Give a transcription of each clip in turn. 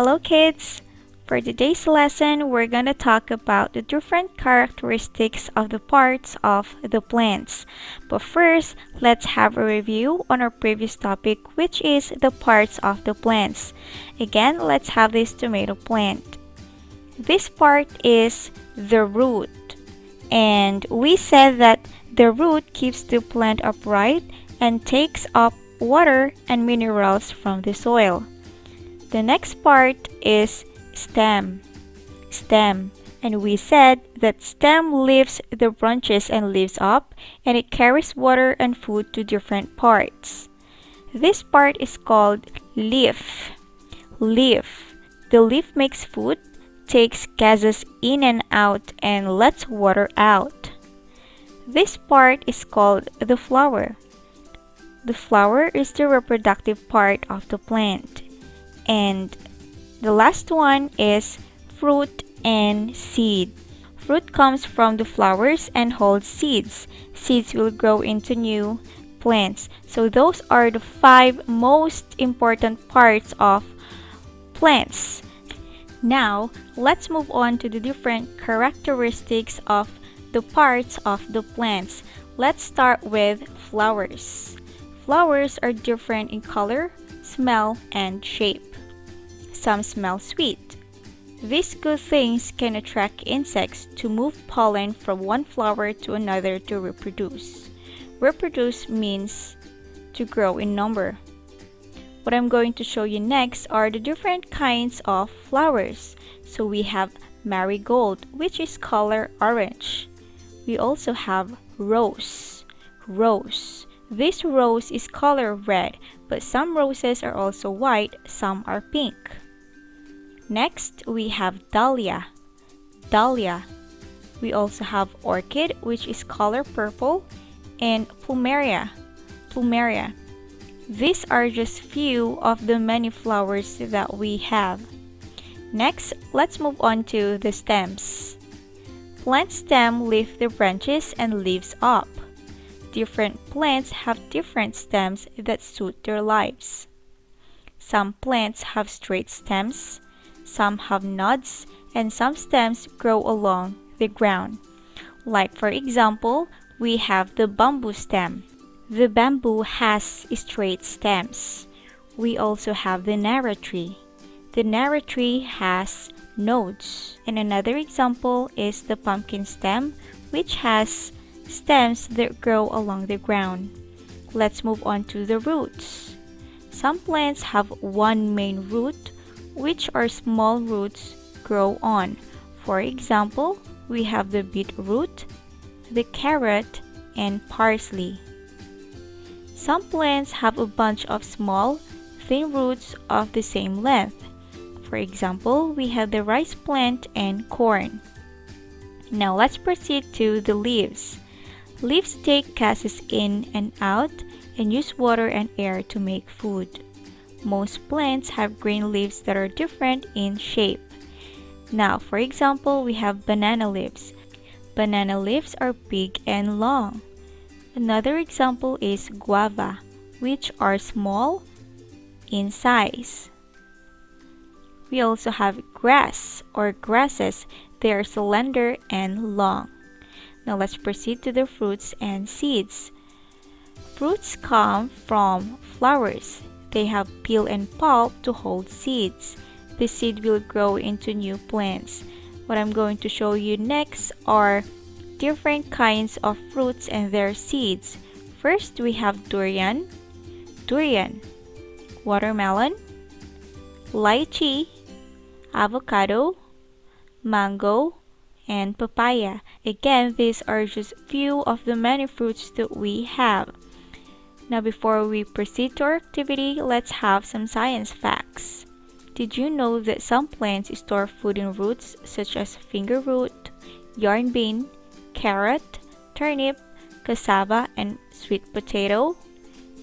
Hello kids! For today's lesson, we're gonna talk about the different characteristics of the parts of the plants. But first, let's have a review on our previous topic, which is the parts of the plants. Again, let's have this tomato plant. This part is the root. And we said that the root keeps the plant upright and takes up water and minerals from the soil. The next part is stem. And we said that stem lifts the branches and leaves up, and it carries water and food to different parts. This part is called leaf. The leaf makes food, takes gases in and out, and lets water out. This part is called the flower. The flower is the reproductive part of the plant. And the last one is fruit and seed. Fruit comes from the flowers and holds seeds. Seeds will grow into new plants. So those are the 5 most important parts of plants. Now, let's move on to the different characteristics of the parts of the plants. Let's start with flowers. Flowers are different in color, smell, and shape. Some smell sweet. These good things can attract insects to move pollen from one flower to another to reproduce. Reproduce means to grow in number. What I'm going to show you next are the different kinds of flowers. So we have marigold, which is color orange. We also have rose. This rose is color red, but some roses are also white, some are pink. Next, we have dahlia. We also have orchid, which is color purple, and plumeria. These are just few of the many flowers that we have. Next, let's move on to the stems. Plant stem lift the branches and leaves up. Different plants have different stems that suit their lives. Some plants have straight stems, some have nodes, and some stems grow along the ground. Like for example, we have the bamboo stem. The bamboo has straight stems. We also have the narrow tree. The narrow tree has nodes. And another example is the pumpkin stem, which has stems that grow along the ground. Let's move on to the roots. Some plants have one main root, which are small roots grow on. For example, we have the beetroot, the carrot, and parsley. Some plants have a bunch of small, thin roots of the same length. For example, we have the rice plant and corn. Now let's proceed to the leaves. Leaves take gases in and out and use water and air to make food. Most plants have green leaves that are different in shape. Now, for example, we have banana leaves. Banana leaves are big and long. Another example is guava, which are small in size. We also have grass or grasses. They are slender and long. Now let's proceed to the fruits and seeds. Fruits come from flowers. They have peel and pulp to hold seeds. The seed will grow into new plants. What I'm going to show you next are different kinds of fruits and their seeds. First, we have durian, watermelon, lychee, avocado, mango, and papaya. Again, these are just few of the many fruits that we have. Now, before we proceed to our activity, let's have some science facts. Did you know that some plants store food in roots such as finger root, yarn bean, carrot, turnip, cassava, and sweet potato?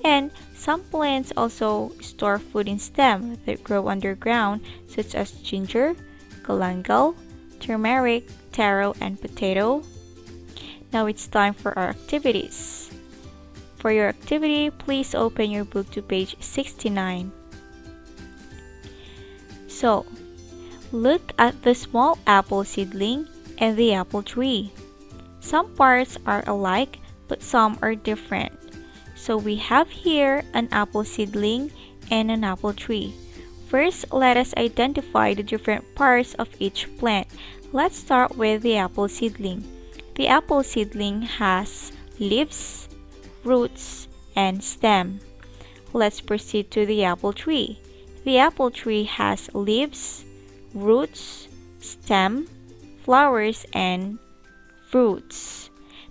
And some plants also store food in stems that grow underground such as ginger, galangal, turmeric, taro, and potato. Now it's time for our activities. For your activity, please open your book to page 69. So, look at the small apple seedling and the apple tree. Some parts are alike, but some are different. So we have here an apple seedling and an apple tree. First, let us identify the different parts of each plant. Let's start with the apple seedling. The apple seedling has leaves, roots, and stem. Let's proceed to the apple tree. The apple tree has leaves, roots, stem, flowers, and fruits.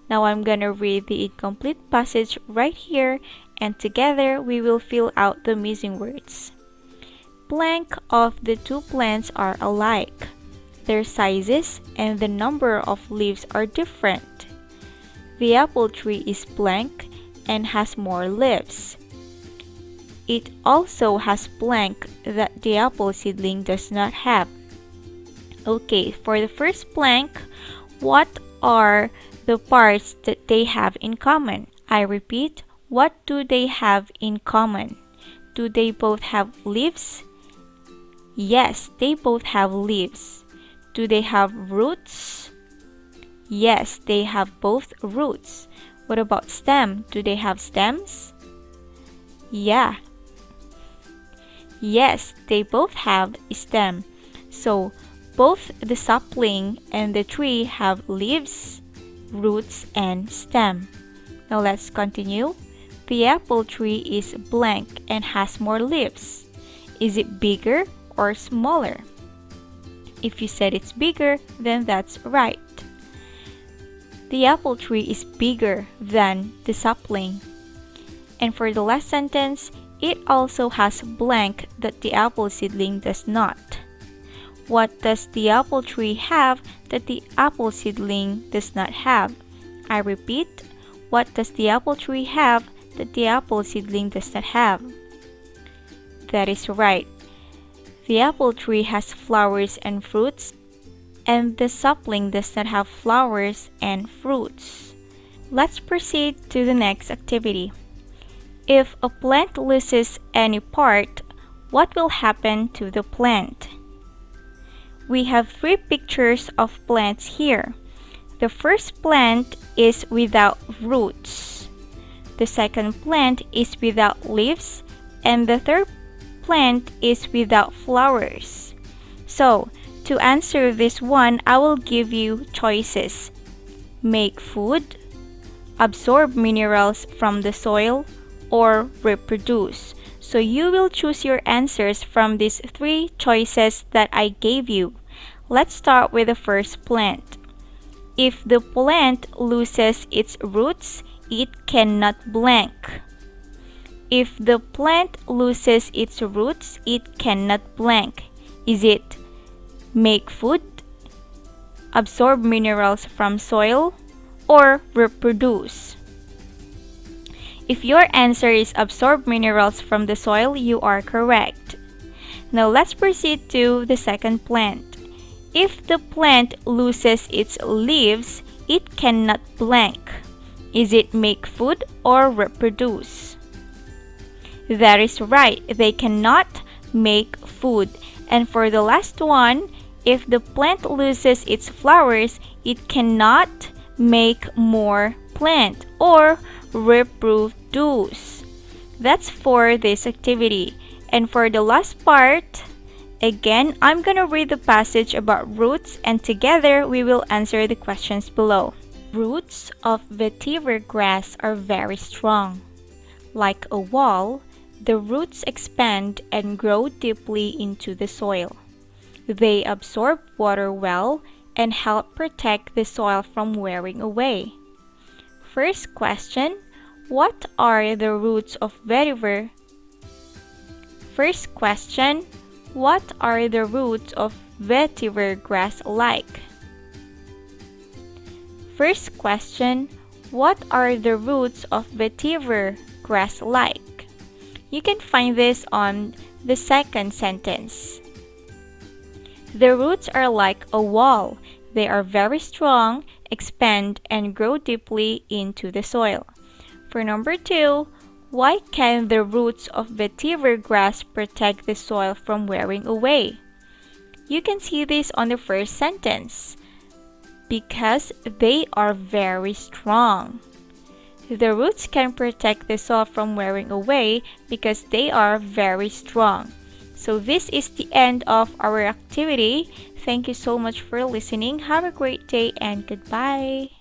Now I'm gonna read the incomplete passage right here, and together we will fill out the missing words. Blank of the two plants are alike. Their sizes and the number of leaves are different. The apple tree is blank and has more leaves. It also has blank that the apple seedling does not have. Okay, for the first blank, what are the parts that they have in common? I repeat, what do they have in common? Do they both have leaves? Yes, they both have leaves. Do they have roots? Yes, they have both roots. What about stem? Do they have stems? Yeah. Yes, they both have a stem. So, both the sapling and the tree have leaves, roots, and stem. Now let's continue. The apple tree is blank and has more leaves. Is it bigger or smaller? If you said it's bigger, then that's right. The apple tree is bigger than the sapling. And for the last sentence, it also has blank that the apple seedling does not. What does the apple tree have that the apple seedling does not have? I repeat, what does the apple tree have that the apple seedling does not have? That is right. The apple tree has flowers and fruits, and the sapling does not have flowers and fruits. Let's proceed to the next activity. If a plant loses any part, what will happen to the plant? We have three pictures of plants here. The first plant is without roots. The second plant is without leaves, and the third plant is without flowers. So, to answer this one, I will give you choices. Make food, absorb minerals from the soil, or reproduce. So you will choose your answers from these three choices that I gave you. Let's start with the first plant. If the plant loses its roots, it cannot blank. If the plant loses its roots, it cannot blank. Is it make food, absorb minerals from soil, or reproduce? If your answer is absorb minerals from the soil, you are correct. Now let's proceed to the second plant. If the plant loses its leaves, it cannot blank. Is it make food or reproduce? That is right, they cannot make food. And for the last one, if the plant loses its flowers, it cannot make more plant or reproduce. That's for this activity. And for the last part, again, I'm gonna read the passage about roots, and together we will answer the questions below. Roots of vetiver grass are very strong. Like a wall, the roots expand and grow deeply into the soil. They absorb water well and help protect the soil from wearing away. First question, what are the roots of vetiver? First question, what are the roots of vetiver grass like? First question, what are the roots of vetiver grass like? You can find this on the second sentence. The roots are like a wall. They are very strong, expand, and grow deeply into the soil. For number 2, why can the roots of vetiver grass protect the soil from wearing away? You can see this on the first sentence. Because they are very strong. The roots can protect the soil from wearing away because they are very strong. So this is the end of our activity. Thank you so much for listening. Have a great day and goodbye.